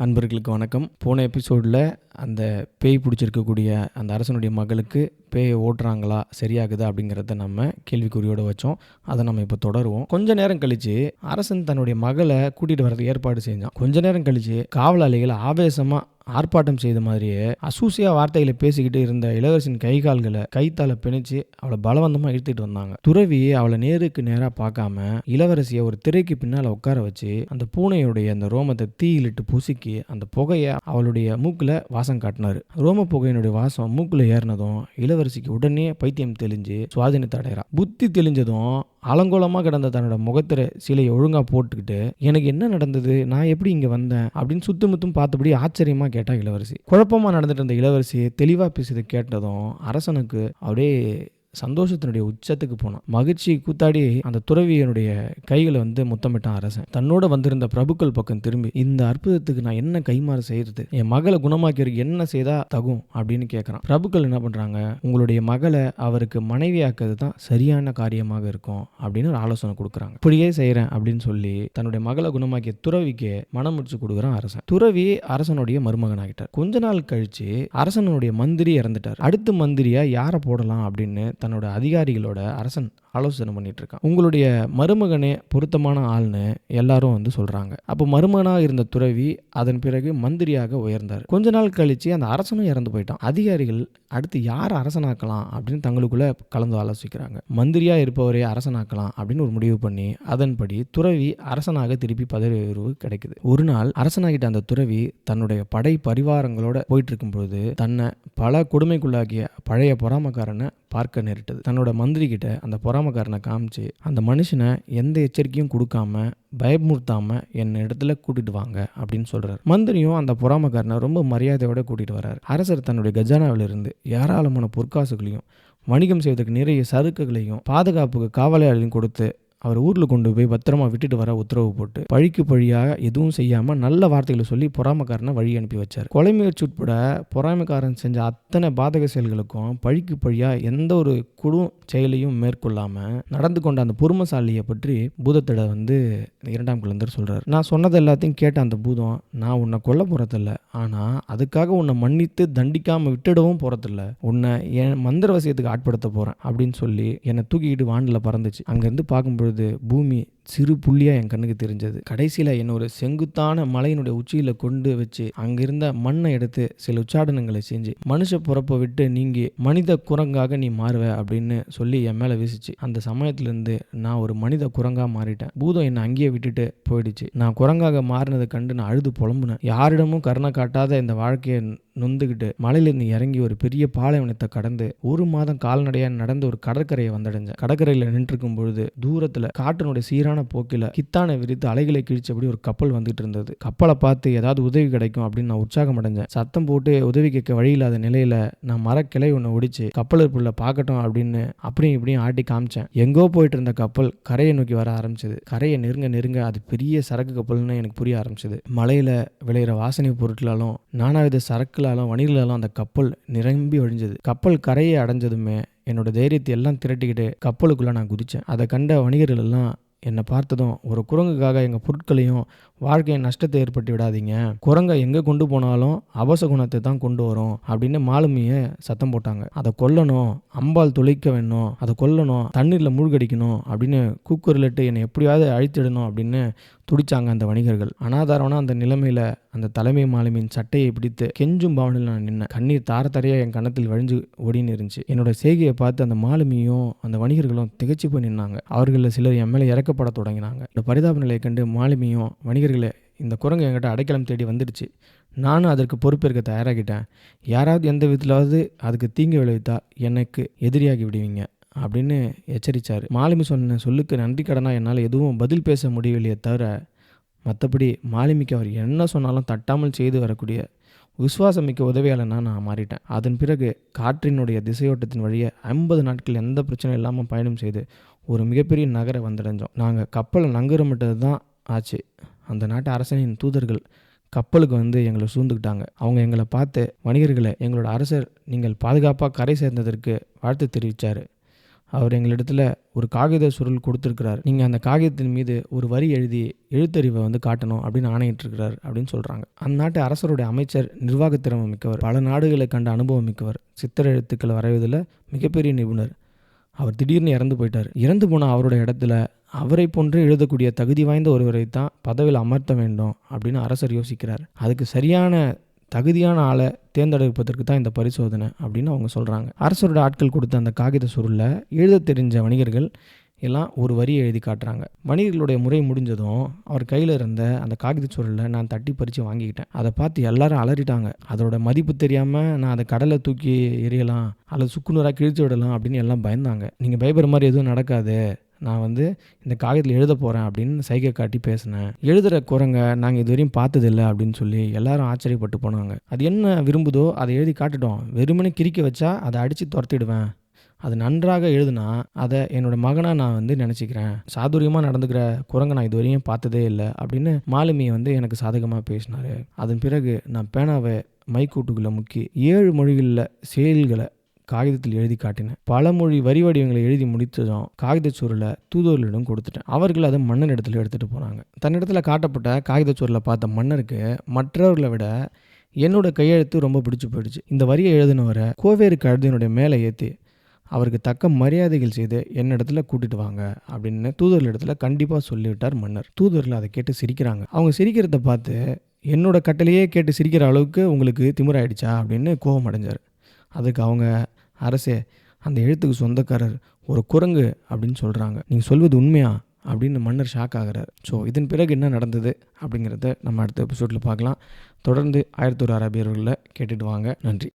அன்பர்களுக்கு வணக்கம். போன எபிசோடில் அந்த பேய் பிடிச்சிருக்கக்கூடிய அந்த அரசனுடைய மகளுக்கு பேயை ஓட்டுறாங்களா, சரியாகுதா அப்படிங்கிறத நம்ம கேள்விக்குறியோடு வச்சோம். அதை நம்ம இப்போ தொடருவோம். கொஞ்ச நேரம் கழித்து அரசன் தன்னுடைய மகளை கூட்டிகிட்டு வரது ஏற்பாடு செஞ்சான். கொஞ்ச நேரம் கழித்து காவலாளிகள் ஆவேசமாக ஆர்ப்பாட்டம் செய்த மாதிரியே அசூசியா வார்த்தைகளை பேசிக்கிட்டு இருந்த இளவரசின் கை கால்களை கைத்தால பிணைச்சு அவளை பலவந்தமாக இழுத்துட்டு வந்தாங்க. துறவி அவளை நேருக்கு நேராக பார்க்காம இளவரசியை ஒரு திரைக்கு பின்னால் உட்கார வச்சு அந்த பூனையுடைய அந்த ரோமத்தை தீயிலிட்டு புசுக்கி அந்த புகையை அவளுடைய மூக்கில் வாசம் காட்டினாரு. ரோம புகையினுடைய வாசம் மூக்கில் ஏறினதும் இளவரசிக்கு உடனே பைத்தியம் தெளிஞ்சு சுவாதீனத்தை அடைகிறா. புத்தி தெளிஞ்சதும் அலங்கோலமாக கிடந்த தன்னோட முகத்திர சிலையை ஒழுங்காக போட்டுக்கிட்டு எனக்கு என்ன நடந்தது, நான் எப்படி இங்கே வந்தேன் அப்படின்னு சுத்தமுத்தும் பார்த்தபடி ஆச்சரியமாக கேட்டா இளவரசி. குழப்பமாக நடந்துட்டு இருந்த இளவரசி தெளிவாக பேசியதை கேட்டதும் அரசனுக்கு அப்படியே சந்தோஷத்தினுடைய உச்சத்துக்கு போனான். மகிழ்ச்சி கூத்தாடி அந்த துறவியனுடைய கைகளை முத்தமிட்டான் அரசன். தன்னோட வந்திருந்த பிரபுக்கள் பக்கம் திரும்பி இந்த அற்புதத்துக்கு நான் என்ன கைமாறு செய்யறது, என் மகளை குணமாக்கிறதுக்கு என்ன செய்தா தகும் அப்படின்னு கேட்கறான். பிரபுக்கள் என்ன பண்றாங்க, உங்களுடைய மகளை அவருக்கு மனைவியாக்குறது தான் சரியான காரியமாக இருக்கும் அப்படின்னு ஒரு ஆலோசனை கொடுக்குறாங்க. இப்படியே செய்யறேன் அப்படின்னு சொல்லி தன்னுடைய மகளை குணமாக்கிய துறவிக்கு மனம் முடிச்சு கொடுக்குறான் அரசன். துறவி அரசனுடைய மருமகன் ஆகிட்டார். கொஞ்ச நாள் கழிச்சு அரசனுடைய மந்திரி இறந்துட்டார். அடுத்த மந்திரியா யாரை போடலாம் அப்படின்னு தன்னோட அதிகாரிகளோட அரசன் ஆலோசனை பண்ணிட்டு இருக்கான். உங்களுடைய மருமகனே பொருத்தமான ஆள்னு எல்லாரும் சொல்றாங்க. அப்போ மருமகனாக இருந்த துறவி அதன் பிறகு மந்திரியாக உயர்ந்தார். கொஞ்ச நாள் கழிச்சு அந்த அரசனும் இறந்து போயிட்டான். அதிகாரிகள் அடுத்து யார் அரசனாக்கலாம் அப்படின்னு தங்களுக்குள்ள கலந்து ஆலோசிக்கிறாங்க. மந்திரியா இருப்பவரே அரசனாக்கலாம் அப்படின்னு ஒரு முடிவு பண்ணி அதன்படி துறவி அரசனாக திருப்பி பதவி உயர்வு கிடைக்குது. ஒரு நாள் அரசனாகிட்ட அந்த துறவி தன்னுடைய படை பரிவாரங்களோட போயிட்டு இருக்கும் பொழுது தன்னை பல கொடுமைக்குள்ளாகிய பழைய பொறாமக்காரனை பார்க்க நேரிட்டது. தன்னோட மந்திரி கிட்ட அந்த பொறாமக்காரனை காமிச்சு அந்த மனுஷனை எந்த எச்சரிக்கையும் கொடுக்காம பயமுறுத்தாம என்ன இடத்துல கூட்டிட்டு வாங்க அப்படின்னு சொல்றாரு. மந்திரியும் அந்த பொறாமக்காரனை ரொம்ப மரியாதையோட கூட்டிட்டு வர்றாரு. அரசர் தன்னுடைய கஜானாவிலிருந்து ஏராளமான பொற்காசுகளையும் வணிகம் செய்வதற்கு நிறைய சறுக்குகளையும் பாதுகாப்புக்கு காவலாளிகளையும் கொடுத்து அவர் ஊரில் கொண்டு போய் பத்திரமா விட்டுட்டு வர உத்தரவு போட்டு பழிக்கு பழியாக எதுவும் செய்யாமல் நல்ல வார்த்தைகளை சொல்லி பொறாமக்காரனை வழி அனுப்பி வச்சார். கொலை முயற்சி உட்பட பொறாமைக்காரன் செஞ்ச அத்தனை பாதக செயல்களுக்கும் பழிக்கு பழியாக எந்த ஒரு குடும் செயலையும் மேற்கொள்ளாமல் நடந்து கொண்ட அந்த பொறுமசாலியை பற்றி பூதத்திட இரண்டாம் கலந்தர் சொல்கிறார். நான் சொன்னது எல்லாத்தையும் கேட்ட அந்த பூதம், நான் உன்னை கொல்ல போகிறதில்ல, ஆனால் அதுக்காக உன்னை மன்னித்து தண்டிக்காமல் விட்டுடவும் போகிறதில்ல, உன்னை என் மந்திரவசியத்துக்கு ஆட்படுத்த போகிறேன் அப்படின்னு சொல்லி என்னை தூக்கிக்கிட்டு வானில் பறந்துச்சு. அங்கேருந்து பார்க்கும்போது பூமி சிறு புள்ளியா என் கண்ணுக்கு தெரிஞ்சது. கடைசியில என்ன ஒரு செங்குத்தான மலையினுடைய உச்சியில கொண்டு வச்சு அங்கிருந்த மண்ணை எடுத்து சில உச்சாடனங்களை செஞ்சு மனுஷ பிறப்பை விட்டு நீங்கி மனித குரங்காக நீ மாறுவ அப்படின்னு சொல்லி என் மேல வீசிச்சு. அந்த சமயத்துல இருந்து நான் ஒரு மனித குரங்கா மாறிட்டேன். பூதம் என்னை அங்கேயே விட்டுட்டு போயிடுச்சு. நான் குரங்காக மாறினதை கண்டு நான் அழுது புலம்புனேன். யாரிடமும் கருணை காட்டாத இந்த வாழ்க்கையை நொந்துக்கிட்டு மலையிலிருந்து இறங்கி ஒரு பெரிய பாலைவனத்தை கடந்து ஒரு மாதம் கால்நடையா நடந்து ஒரு கடற்கரையை வந்தடைஞ்சேன். கடற்கரையில நின்று இருக்கும் பொழுது தூரத்துல காற்றினுடைய சீரான போக்கில கித்தானை விரித்து அலைகளை கிழிச்சபடி ஒரு கப்பல் வந்துட்டு இருந்தது. கப்பலை பார்த்து ஏதாவது உதவி கிடைக்கும் அப்படின்னு நான் உற்சாகம் அடைஞ்சேன். சத்தம் போட்டு உதவி கேட்க வழி இல்லாத நிலையில நான் மரக்கிளை ஒன்று ஒடிச்சு கப்பல் இருப்புள்ள பார்க்கட்டும் அப்படின்னு அப்படியும் இப்படியும் ஆட்டி காமிச்சேன். எங்கோ போயிட்டு இருந்த கப்பல் கரையை நோக்கி வர ஆரம்பிச்சது. கரையை நெருங்க நெருங்க அது பெரிய சரக்கு கப்பல்னு எனக்கு புரிய ஆரம்பிச்சது. மலையில விளையிற வாசனை பொருட்களாலும் நானாவித சரக்குல வணிகளாலும் அந்த கப்பல் நிரம்பி ஒழிஞ்சது. கப்பல் கரையை அடைஞ்சதுமே என்னோட தைரியத்தை எல்லாம் திரட்டிக்கிட்டு கப்பலுக்குள்ள நான் குதிச்சேன். அதை கண்ட வணிகர்கள் எல்லாம் என்னை பார்த்ததும், ஒரு குரங்குக்காக எங்கள் பொருட்களையும் வாழ்க்கையை நஷ்டத்தை ஏற்பட்டு விடாதீங்க, குரங்கை எங்கே கொண்டு போனாலும் அபசகுணத்தை தான் கொண்டு வரும் அப்படின்னு மாலுமியை சத்தம் போட்டாங்க. அதை கொல்லணும், அம்பால் துளைக்க வேணும், அதை கொல்லணும், தண்ணீரில் மூழ்கடிக்கணும் அப்படின்னு கூக்குரலிட்டு என்னை எப்படியாவது அழித்திடணும் அப்படின்னு துடிச்சாங்க அந்த வணிகர்கள். அனாதாரமான அந்த நிலைமையில அந்த தலைமை மாலுமியின் சட்டையை பிடித்து கெஞ்சும் பாவனையில் நான் நின்னேன். கண்ணீர் தார தாரையா என் கன்னத்தில் வழிஞ்சு ஓடின்னு இருந்துச்சு. என்னோட செய்கையை பார்த்து அந்த மாலுமியும் அந்த வணிகர்களும் திகைச்சு போய் நின்னாங்க. அவர்களில் சிலர் என் மேலே இறக்கப்பட தொடங்கினாங்க. இந்த பரிதாப நிலையை கண்டு மாலுமியும், வணிகர்களே, இந்த குரங்கு என்கிட்ட அடைக்கலம் தேடி வந்துடுச்சு, நானும் அதற்கு பொறுப்பேற்க தயாராகிட்டேன், யாராவது எந்த விதத்திலாவது அதுக்கு தீங்கு விளைவித்தா எனக்கு எதிரியாகி விடுவீங்க அப்படின்னு எச்சரித்தார். மாலுமி சொன்ன சொல்லுக்கு நன்றி கடனா என்னால் எதுவும் பதில் பேச முடியவில்லையே தவிர மற்றபடி மாலுமிக்கு அவர் என்ன சொன்னாலும் தட்டாமல் செய்து வரக்கூடிய விசுவாசமிக்க உதவியாளனா நான் மாறிட்டேன். அதன் பிறகு காற்றினுடைய திசையோட்டத்தின் வழியே 50 நாட்கள் எந்த பிரச்சனையும் இல்லாமல் பயணம் செய்து ஒரு மிகப்பெரிய நகரை வந்தடைஞ்சோம். நாங்கள் கப்பலை நங்கரமிட்டது தான் ஆச்சு. அந்த நாட்டு அரசனின் தூதர்கள் கப்பலுக்கு எங்களை சூழ்ந்துக்கிட்டாங்க. அவங்க எங்களை பார்த்து, வணிகர்களை, எங்களோட அரசர் நீங்கள் பாதுகாப்பாக கரை சேர்ந்ததற்கு வாழ்த்து தெரிவித்தார். அவர் எங்களிடத்துல ஒரு காகித சுருள் கொடுத்துருக்கிறார். நீங்கள் அந்த காகிதத்தின் மீது ஒரு வரி எழுதி எழுத்தறிவை காட்டணும் அப்படின்னு ஆணையிட்டிருக்கிறார் அப்படின்னு சொல்கிறாங்க. அந்நாட்டு அரசருடைய அமைச்சர் நிர்வாகத்திறமை மிக்கவர், பல நாடுகளை கண்ட அனுபவம் மிக்கவர், சித்திர எழுத்துக்களை வரைவதில் மிகப்பெரிய நிபுணர். அவர் திடீர்னு இறந்து போயிட்டார். இறந்து போன அவருடைய இடத்துல அவரை போன்று எழுதக்கூடிய தகுதி வாய்ந்த ஒருவரை தான் பதவியில் அமர்த்த வேண்டும் அப்படின்னு அரசர் யோசிக்கிறார். அதுக்கு சரியான தகுதியான ஆளை தேர்ந்தெடுப்பதற்கு தான் இந்த பரிசோதனை அப்படின்னு அவங்க சொல்கிறாங்க. அரசரோட ஆட்கள் கொடுத்த அந்த காகித சுருளில் எழுத தெரிஞ்ச வணிகர்கள் எல்லாம் ஒரு வரியை எழுதி காட்டுறாங்க. வணிகர்களுடைய முறை முடிஞ்சதும் அவர் கையில் இருந்த அந்த காகித சுருளை நான் தட்டி பறித்து வாங்கிக்கிட்டேன். அதை பார்த்து எல்லாரும் அலறிட்டாங்க. அதோட மதிப்பு தெரியாமல் நான் அதை கடலை தூக்கி எறியலாம் அல்லது சுக்குநூறாக கிழிச்சு விடலாம் அப்படின்னு எல்லாம் பயந்தாங்க. நீங்கள் பயப்படுற மாதிரி எதுவும் நடக்காது, நான் இந்த காகிதத்தில் எழுத போகிறேன் அப்படின்னு சைகை காட்டி பேசினேன். எழுதுகிற குரங்க நாங்கள் இதுவரையும் பார்த்ததில்லை அப்படின்னு சொல்லி எல்லாரும் ஆச்சரியப்பட்டு போனாங்க. அது என்ன விரும்புதோ அதை எழுதி காட்டுட்டோம். வெறுமனே கிறுக்கி வச்சா அதை அடித்து துரத்திடுவேன். அது நன்றாக எழுதுனா அதை என்னோடய மகனாக நான் நினச்சிக்கிறேன். சாதுரியமாக நடந்துக்கிற குரங்கை நான் இதுவரையும் பார்த்ததே இல்லை அப்படின்னு மாலுமியை எனக்கு சாதகமாக பேசினார். அதன் பிறகு நான் பேனாவை மைக்கூட்டுக்குள்ளே முக்கி 7 மொழிகளில் செயல்களை காகிதத்தில் எழுதி காட்டினேன். பல மொழி வரி வடிவங்களை எழுதி முடித்ததும் காகித சுருளை தூதுவர்களிடம் கொடுத்துட்டேன். அவர்கள் அதை மன்னர் இடத்துல எடுத்துகிட்டு போனாங்க. தன்னிடத்தில் காட்டப்பட்ட காகித சுருளை பார்த்த மன்னருக்கு மற்றவர்களை விட என்னோட கையெழுத்து ரொம்ப பிடிச்சி போயிடுச்சு. இந்த வரியை எழுதினவரை கோவேறு கழுதினுடைய மேலே ஏற்றி அவருக்கு தக்க மரியாதைகள் செய்து என்னிடத்துல கூட்டிட்டு வாங்க அப்படின்னு தூதர்கள் இடத்துல கண்டிப்பாக சொல்லிவிட்டார் மன்னர். தூதர்கள் அதை கேட்டு சிரிக்கிறாங்க. அவங்க சிரிக்கிறத பார்த்து என்னோட கட்டளையே கேட்டு சிரிக்கிற அளவுக்கு உங்களுக்கு திமிராயிடுச்சா அப்படின்னு கோபம் அடைஞ்சார். அதுக்கு அவங்க, அரசே, அந்த எழுத்துக்கு சொந்தக்காரர் ஒரு குரங்கு அப்படின்னு சொல்கிறாங்க, நீங்கள் சொல்வது உண்மையா அப்படின்னு மன்னர் ஷாக் ஆகிறார். ஸோ இதன் பிறகு என்ன நடந்தது அப்படிங்கிறத நம்ம அடுத்த எபிசோடில் பார்க்கலாம். தொடர்ந்து 1001 அரேபியர்களில் கேட்டுட்டு வாங்க. நன்றி.